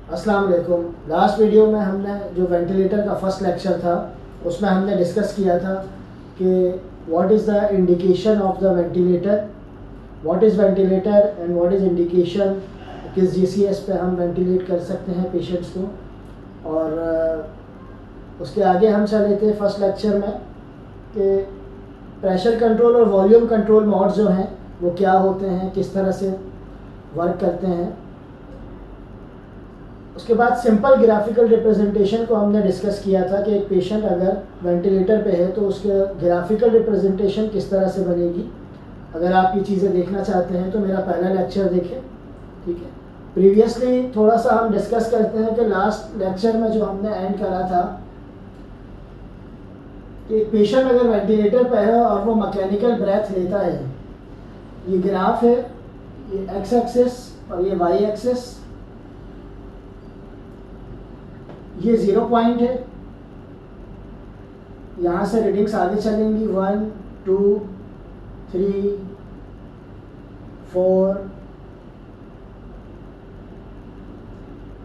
अस्सलाम वालेकुम। Last video में हमने जो वेंटिलेटर का फर्स्ट लेक्चर था उसमें हमने डिस्कस किया था कि what is the indication of the ventilator, what is ventilator and what is indication, किस जीसीएस पे हम वेंटिलेट कर सकते हैं पेशेंट्स को। और उसके आगे हम चले थे फर्स्ट लेक्चर में कि प्रेशर कंट्रोल और वॉल्यूम कंट्रोल मोड जो हैं वो क्या होते हैं, किस तरह से वर्क करते हैं। उसके बाद सिंपल ग्राफिकल रिप्रेजेंटेशन को हमने डिस्कस किया था कि एक पेशेंट अगर वेंटिलेटर पे है तो उसके ग्राफिकल रिप्रेजेंटेशन किस तरह से बनेगी। अगर आप ये चीज़ें देखना चाहते हैं तो मेरा पहला लेक्चर देखें, ठीक है। प्रीवियसली थोड़ा सा हम डिस्कस करते हैं कि लास्ट लेक्चर में जो हमने एंड करा था कि एक पेशेंट अगर वेंटिलेटर पे है और वो मैकेनिकल ब्रेथ लेता है, ये ग्राफ है, ये एक्स एक्सिस और ये वाई एक्सिस, ये 0 पॉइंट है। यहाँ से रीडिंग्स आगे चलेंगी 1 2 3 4,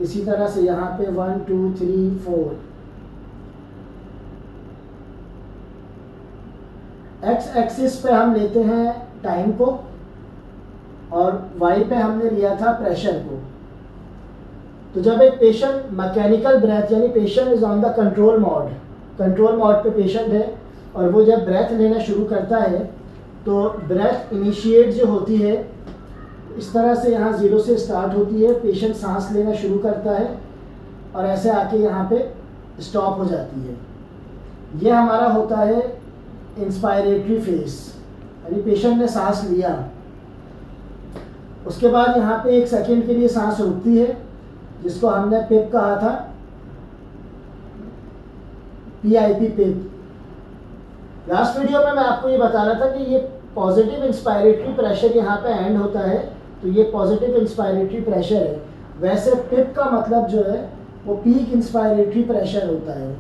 इसी तरह से यहाँ पे 1 2 3 4। एक्स एक्सिस पे हम लेते हैं टाइम को और वाई पे हमने लिया था प्रेशर को। तो जब एक पेशेंट मैकेनिकल ब्रेथ यानी patient is on the control mode पे पेशेंट है और वो जब ब्रेथ लेना शुरू करता है तो ब्रेथ इनिशिएट जो होती है इस तरह से यहाँ 0 से स्टार्ट होती है, पेशेंट सांस लेना शुरू करता है और ऐसे आके यहाँ पे स्टॉप हो जाती है। ये हमारा होता है इंस्पायरेटरी फेज, यानी पेशेंट ने सांस लिया, उसके बाद यहाँ पे 1 सेकेंड के लिए सांस रुकती है जिसको हमने पिप कहा था, PIP पिप। लास्ट वीडियो में मैं आपको ये बता रहा था कि ये पॉजिटिव इंस्पायरेटरी प्रेशर यहाँ पे एंड होता है, तो ये पॉजिटिव इंस्पायरेटरी प्रेशर है। वैसे पिप का मतलब जो है वो पीक इंस्पायरेटरी प्रेशर होता है।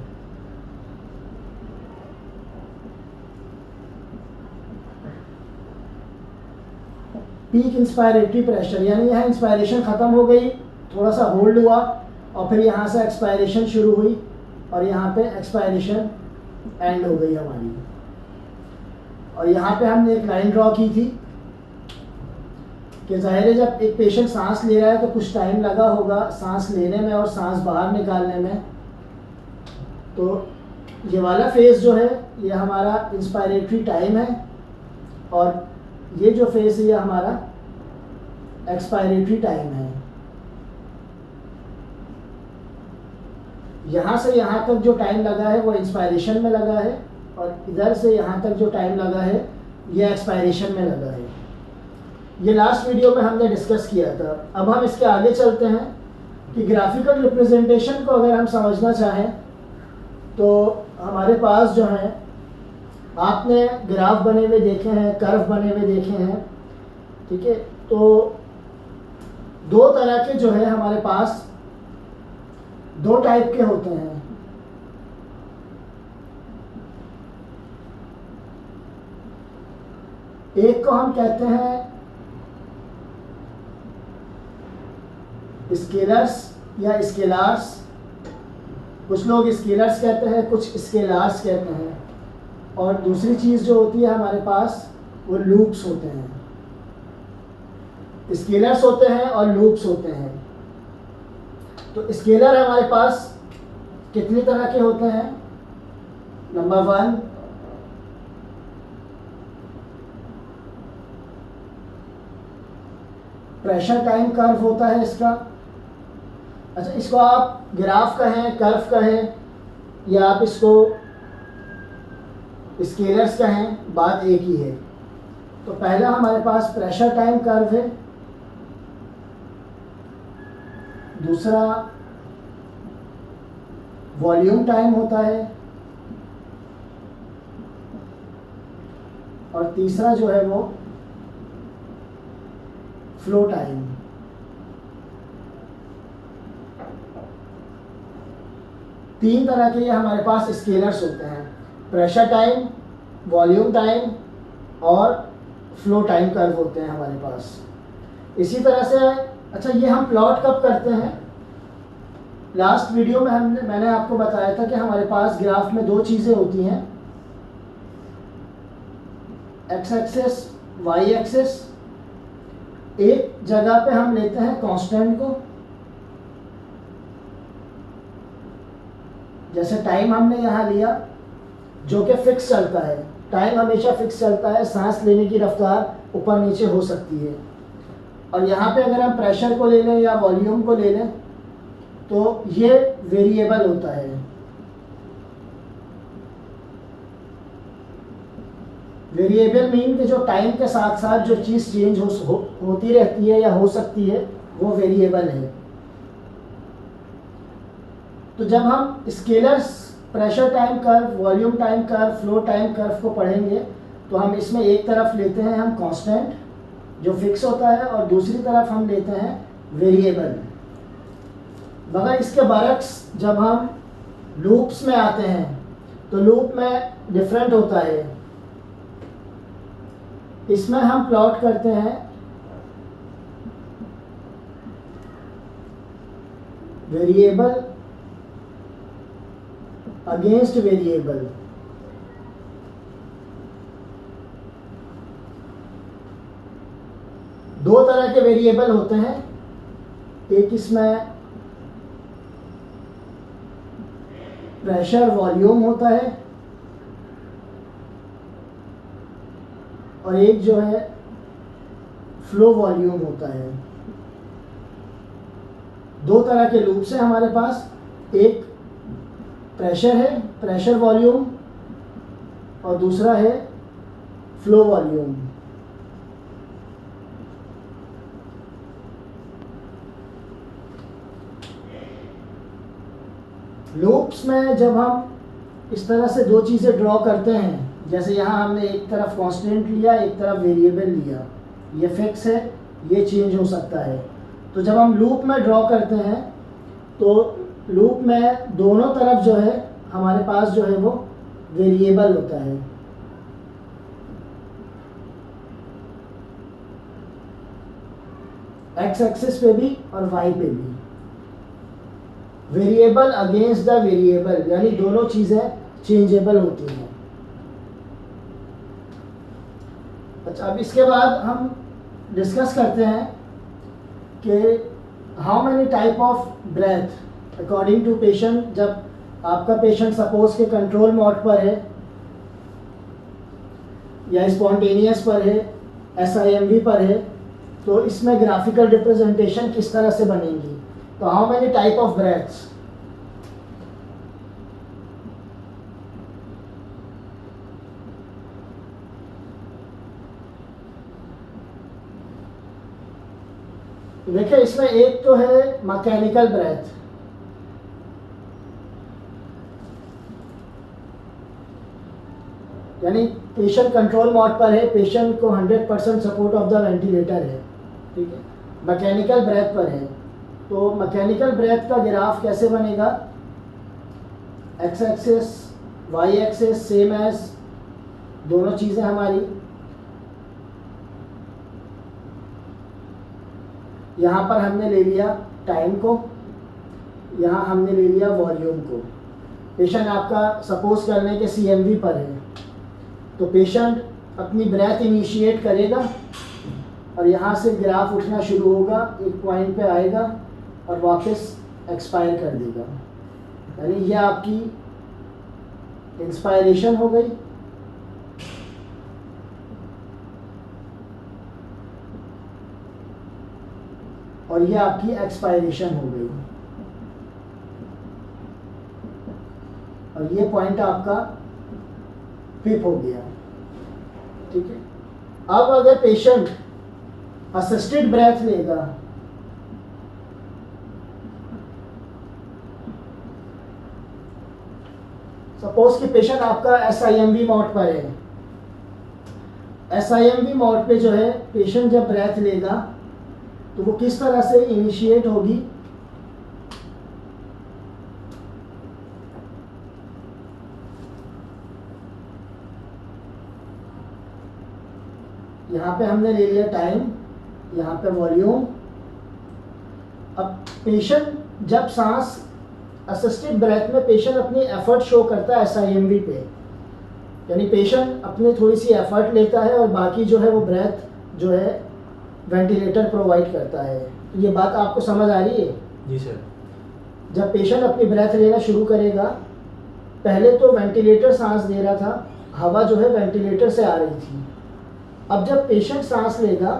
पीक इंस्पायरेटरी प्रेशर यानी यहाँ इंस्पायरेशन ख़त्म हो गई, थोड़ा सा होल्ड हुआ और फिर यहाँ से एक्सपायरेशन शुरू हुई और यहाँ पे एक्सपायरेशन एंड हो गई हमारी। और यहाँ पे हमने एक लाइन ड्रॉ की थी कि जाहिर है जब एक पेशेंट सांस ले रहा है तो कुछ टाइम लगा होगा सांस लेने में और सांस बाहर निकालने में। तो ये वाला फेज़ जो है ये हमारा इंस्पायरेटरी टाइम है और ये जो फेज़ है ये हमारा एक्सपायरेटरी टाइम है। यहाँ से यहाँ तक जो टाइम लगा है वो इंस्पायरेशन में लगा है और इधर से यहाँ तक जो टाइम लगा है ये एक्सपायरेशन में लगा है। ये लास्ट वीडियो में हमने डिस्कस किया था। अब हम इसके आगे चलते हैं कि ग्राफिकल रिप्रेजेंटेशन को अगर हम समझना चाहें तो हमारे पास जो है, आपने ग्राफ बने हुए देखे हैं, कर्व बने हुए देखे हैं, ठीक है। तो 2 तरह के जो है हमारे पास 2 टाइप के होते हैं। एक को हम कहते हैं स्केलर्स या स्केलार्स, कुछ लोग स्केलर्स कहते हैं, कुछ स्केलार्स कहते हैं। और दूसरी चीज़ जो होती है हमारे पास वो लूप्स होते हैं। स्केलर्स होते हैं और लूप्स होते हैं। तो स्केलर हमारे पास कितनी तरह के होते हैं? नंबर 1, प्रेशर टाइम कर्व होता है इसका। अच्छा, इसको आप ग्राफ कहें, कर्व कहें या आप इसको स्केलर्स कहें, बात एक ही है। तो पहला हमारे पास प्रेशर टाइम कर्व है, दूसरा वॉल्यूम टाइम होता है और तीसरा जो है वो फ्लो टाइम। तीन तरह के ये हमारे पास स्केलर्स होते हैं, प्रेशर टाइम, वॉल्यूम टाइम और फ्लो टाइम कर्व होते हैं हमारे पास। इसी तरह से अच्छा, ये हम प्लॉट कब करते हैं? लास्ट वीडियो में मैंने आपको बताया था कि हमारे पास ग्राफ में दो चीज़ें होती हैं, एक्स एक्सेस, वाई एक्सेस। एक जगह पे हम लेते हैं कांस्टेंट को, जैसे टाइम हमने यहाँ लिया जो कि फिक्स चलता है, टाइम हमेशा फिक्स चलता है, सांस लेने की रफ्तार ऊपर नीचे हो सकती है। और यहाँ पे अगर हम प्रेशर को ले लें या वॉल्यूम को ले लें तो ये वेरिएबल होता है। वेरिएबल मीन कि जो टाइम के साथ साथ जो चीज़ चेंज होती रहती है या हो सकती है वो वेरिएबल है। तो जब हम scalars pressure time curve, volume time curve, flow time curve को पढ़ेंगे तो हम इसमें एक तरफ लेते हैं हम कांस्टेंट जो फिक्स होता है और दूसरी तरफ हम लेते हैं वेरिएबल। मगर इसके बरक्स जब हम लूप्स में आते हैं तो लूप में डिफरेंट होता है। इसमें हम प्लॉट करते हैं वेरिएबल अगेंस्ट वेरिएबल। दो तरह के वेरिएबल होते हैं, एक इसमें प्रेशर वॉल्यूम होता है और एक जो है फ्लो वॉल्यूम होता है। दो तरह के लूप्स हैं हमारे पास, एक प्रेशर है, प्रेशर वॉल्यूम, और दूसरा है फ्लो वॉल्यूम। लूप्स में जब हम इस तरह से दो चीज़ें ड्रॉ करते हैं, जैसे यहाँ हमने एक तरफ कांस्टेंट लिया, एक तरफ वेरिएबल लिया, ये फिक्स है, ये चेंज हो सकता है। तो जब हम लूप में ड्रॉ करते हैं तो लूप में दोनों तरफ जो है हमारे पास जो है वो वेरिएबल होता है। एक्स एक्सिस पे भी और वाई पे भी। वेरिएबल अगेंस्ट द वेरिएबल, यानी दोनों चीज़ें चेंजेबल होती हैं। अच्छा, अब इसके बाद हम डिस्कस करते हैं कि how many type of breath according to patient. जब आपका पेशेंट सपोज के कंट्रोल मोड पर है या स्पॉन्टेनियस पर है, SIMV पर है, तो इसमें ग्राफिकल रिप्रेजेंटेशन किस तरह से बनेगी। तो how many type of breaths, देखिए इसमें एक तो है मैकेनिकल ब्रेथ, यानी पेशेंट कंट्रोल मोड पर है, पेशेंट को 100% सपोर्ट ऑफ द वेंटिलेटर है, ठीक है, मैकेनिकल ब्रेथ पर है। तो मैकेनिकल ब्रेथ का ग्राफ कैसे बनेगा, x axis y axis same as दोनों चीज़ें हमारी। यहाँ पर हमने ले लिया टाइम को, यहाँ हमने ले लिया वॉल्यूम को। पेशेंट आपका सपोज करने के CMV पर है, तो पेशेंट अपनी ब्रेथ इनिशिएट करेगा और यहाँ से ग्राफ उठना शुरू होगा, एक पॉइंट पे आएगा और वापस एक्सपायर कर देगा। यानी यह आपकी इंस्पायरेशन हो गई और ये आपकी एक्सपायरेशन हो गई, और ये पॉइंट आपका पिप हो गया, ठीक है। अब अगर पेशेंट असिस्टेड ब्रेथ लेगा, सपोज कि पेशेंट आपका SIMV मोड पर है, SIMV मोड पे जो है पेशेंट जब ब्रेथ लेगा तो वो किस तरह से इनिशिएट होगी, यहाँ पे हमने ले लिया टाइम, यहाँ पे वॉल्यूम। अब पेशेंट जब सांस असिस्टेड ब्रेथ में पेशेंट अपनी एफर्ट शो करता है SIMV पे, यानी पेशेंट अपने थोड़ी सी एफर्ट लेता है और बाकी जो है वो ब्रेथ जो है वेंटिलेटर प्रोवाइड करता है। तो ये बात आपको समझ आ रही है? जी सर। जब पेशेंट अपनी ब्रेथ लेना शुरू करेगा, पहले तो वेंटिलेटर सांस दे रहा था, हवा जो है वेंटिलेटर से आ रही थी। अब जब पेशेंट सांस लेगा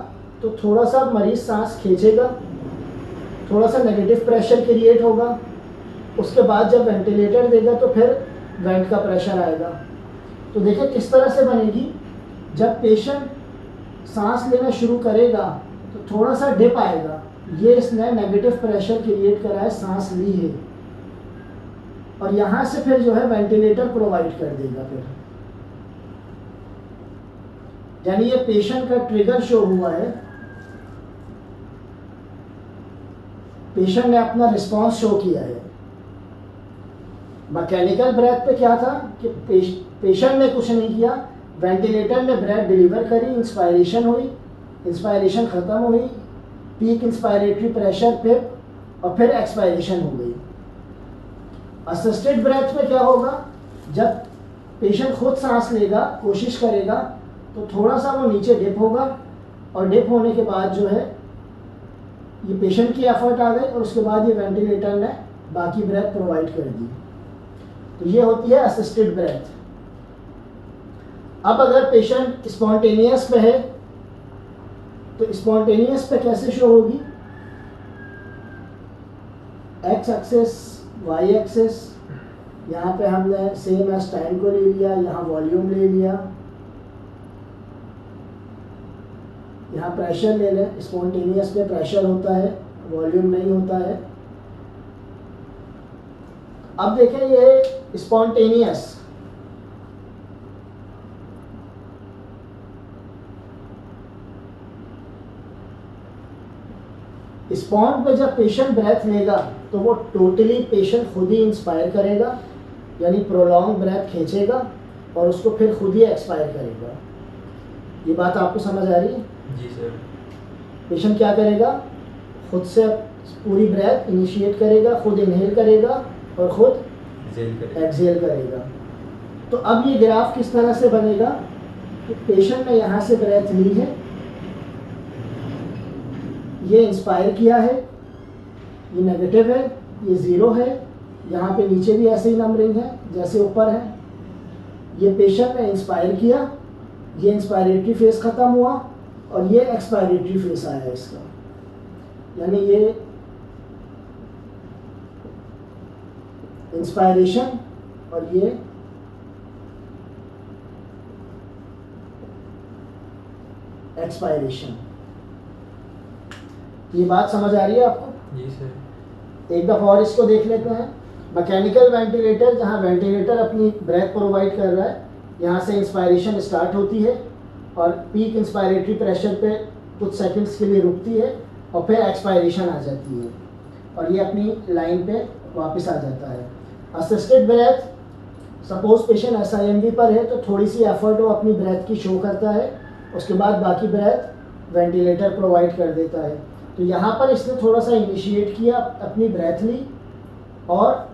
तो थोड़ा सा मरीज सांस खींचेगा, थोड़ा सा नेगेटिव प्रेशर क्रिएट होगा, उसके बाद जब वेंटिलेटर देगा तो फिर वेंट का प्रेशर आएगा। तो देखिए किस तरह से बनेगी। जब पेशेंट सांस लेना शुरू करेगा तो थोड़ा सा डिप आएगा, ये इसने नेगेटिव प्रेशर क्रिएट करा है, सांस ली है, और यहाँ से फिर जो है वेंटिलेटर प्रोवाइड कर देगा फिर, यानी ये पेशेंट का ट्रिगर शो हुआ है, पेशेंट ने अपना रिस्पांस शो किया है। मैकेनिकल ब्रेथ पे क्या था कि पेशेंट ने कुछ नहीं किया, वेंटिलेटर ने ब्रेथ डिलीवर करी, इंस्पायरेशन हुई, इंस्पायरेशन ख़त्म हुई, पीक इंस्पायरेटरी प्रेशर पे, और फिर एक्सपायरेशन हो गई। असिस्टेड ब्रेथ में क्या होगा, जब पेशेंट खुद सांस लेगा, कोशिश करेगा, तो थोड़ा सा वो नीचे डिप होगा, और डिप होने के बाद जो है ये पेशेंट की एफर्ट आ गई और उसके बाद ये वेंटिलेटर ने बाकी ब्रेथ प्रोवाइड कर दी। तो ये होती है असिस्टेड ब्रेथ। अब अगर पेशेंट स्पॉन्टेनियस पे है तो स्पॉन्टेनियस पे कैसे शो होगी, एक्स एक्सिस, वाई एक्सिस, यहाँ पे हमने सेम एज टाइम को ले लिया, यहाँ वॉल्यूम ले लिया, यहाँ प्रेशर ले लें। स्पॉन्टेनियस पे प्रेशर होता है, वॉल्यूम नहीं होता है। अब देखें ये स्पॉन्टेनियस, स्पॉन्ट पे जब पेशेंट ब्रेथ लेगा तो वो टोटली पेशेंट खुद ही इंस्पायर करेगा, यानी प्रोलॉन्ग ब्रेथ खींचेगा और उसको फिर खुद ही एक्सपायर करेगा। ये बात आपको समझ आ रही है? जी सर। पेशेंट क्या करेगा, खुद से पूरी ब्रेथ इनिशिएट करेगा, खुद इनहेल करेगा और खुद एक्सहेल करेगा। तो अब ये ग्राफ किस तरह से बनेगा कि पेशेंट ने यहाँ से ब्रेथ ली है, ये इंस्पायर किया है, ये नेगेटिव है, ये ज़ीरो है, यहाँ पे नीचे भी ऐसे ही नंबरिंग है जैसे ऊपर है। ये पेशेंट ने इंस्पायर किया, ये इंस्पायरेटरी फेज ख़त्म हुआ और ये एक्सपायरेटरी फेज आया इसका, यानी ये इंस्पायरेशन और ये एक्सपायरेशन। ये बात समझ आ रही है आपको? जी सर। एक दफ़ा और इसको देख लेते हैं। मैकेनिकल वेंटिलेटर, जहाँ वेंटिलेटर अपनी ब्रेथ प्रोवाइड कर रहा है, यहाँ से इंस्पायरेशन स्टार्ट होती है और पीक इंस्पायरेटरी प्रेशर पे कुछ सेकंड्स के लिए रुकती है और फिर एक्सपायरेशन आ जाती है और ये अपनी लाइन पे वापस आ जाता है। Assisted breath, suppose patient SIMV पर है तो थोड़ी सी एफर्ट वो अपनी ब्रेथ की शो करता है, उसके बाद बाकी ब्रेथ वेंटिलेटर प्रोवाइड कर देता है। तो यहाँ पर इसने थोड़ा सा इनिशिएट किया, अपनी ब्रेथ ली और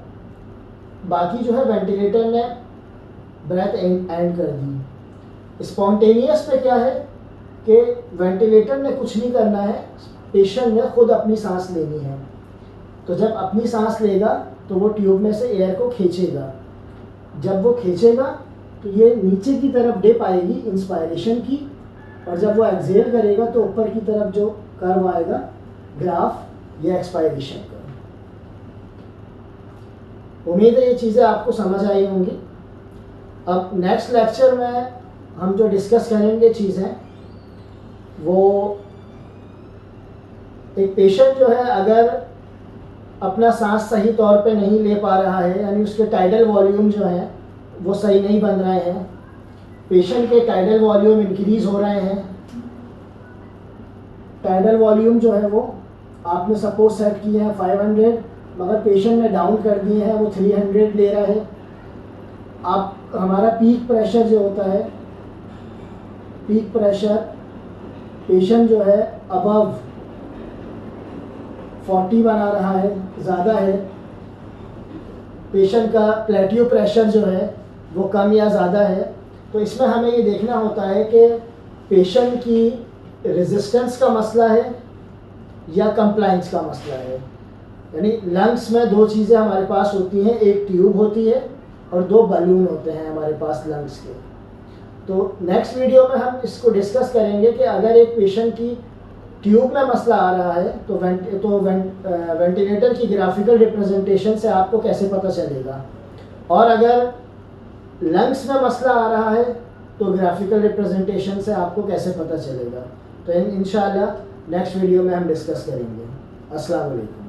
बाकी जो है वेंटिलेटर ने ब्रेथ एंड कर दी। स्पॉन्टेनियस पे क्या है कि वेंटिलेटर ने कुछ नहीं करना है, पेशेंट ने खुद अपनी सांस लेनी है। तो जब अपनी सांस लेगा तो वो ट्यूब में से एयर को खींचेगा, जब वो खींचेगा तो ये नीचे की तरफ डिप आएगी इंस्पायरेशन की, और जब वो एक्सहेल करेगा तो ऊपर की तरफ जो कर्व आएगा ग्राफ, ये एक्सपायरेशन का। उम्मीद है ये चीज़ें आपको समझ आई होंगी। अब नेक्स्ट लेक्चर में हम जो डिस्कस करेंगे चीज़ें, वो एक पेशेंट जो है अगर अपना सांस सही तौर पे नहीं ले पा रहा है, यानी उसके टाइडल वॉल्यूम जो है वो सही नहीं बन रहे हैं, पेशेंट के टाइडल वॉल्यूम इंक्रीज हो रहे हैं, टाइडल वॉल्यूम जो है वो आपने सपोज सेट किए हैं 500, मगर पेशेंट ने डाउन कर दिए हैं, वो 300 ले रहा है। आप हमारा पीक प्रेशर जो होता है, पीक प्रेशर पेशेंट जो है अबव 40 बना रहा है, ज़्यादा है, पेशेंट का प्लेटियो प्रेशर जो है वो कम या ज़्यादा है, तो इसमें हमें ये देखना होता है कि पेशेंट की रेजिस्टेंस का मसला है या कंप्लाइंस का मसला है। यानी लंग्स में दो चीज़ें हमारे पास होती हैं, एक ट्यूब होती है और दो बलून होते हैं हमारे पास लंग्स के। तो नेक्स्ट वीडियो में हम इसको डिस्कस करेंगे कि अगर एक पेशेंट की ट्यूब में मसला आ रहा है तो वेंटिलेटर की ग्राफिकल रिप्रेजेंटेशन से आपको कैसे पता चलेगा, और अगर लंग्स में मसला आ रहा है तो ग्राफिकल रिप्रेजेंटेशन से आपको कैसे पता चलेगा। तो इंशाल्लाह नेक्स्ट वीडियो में हम डिस्कस करेंगे। अस्सलाम वालेकुम।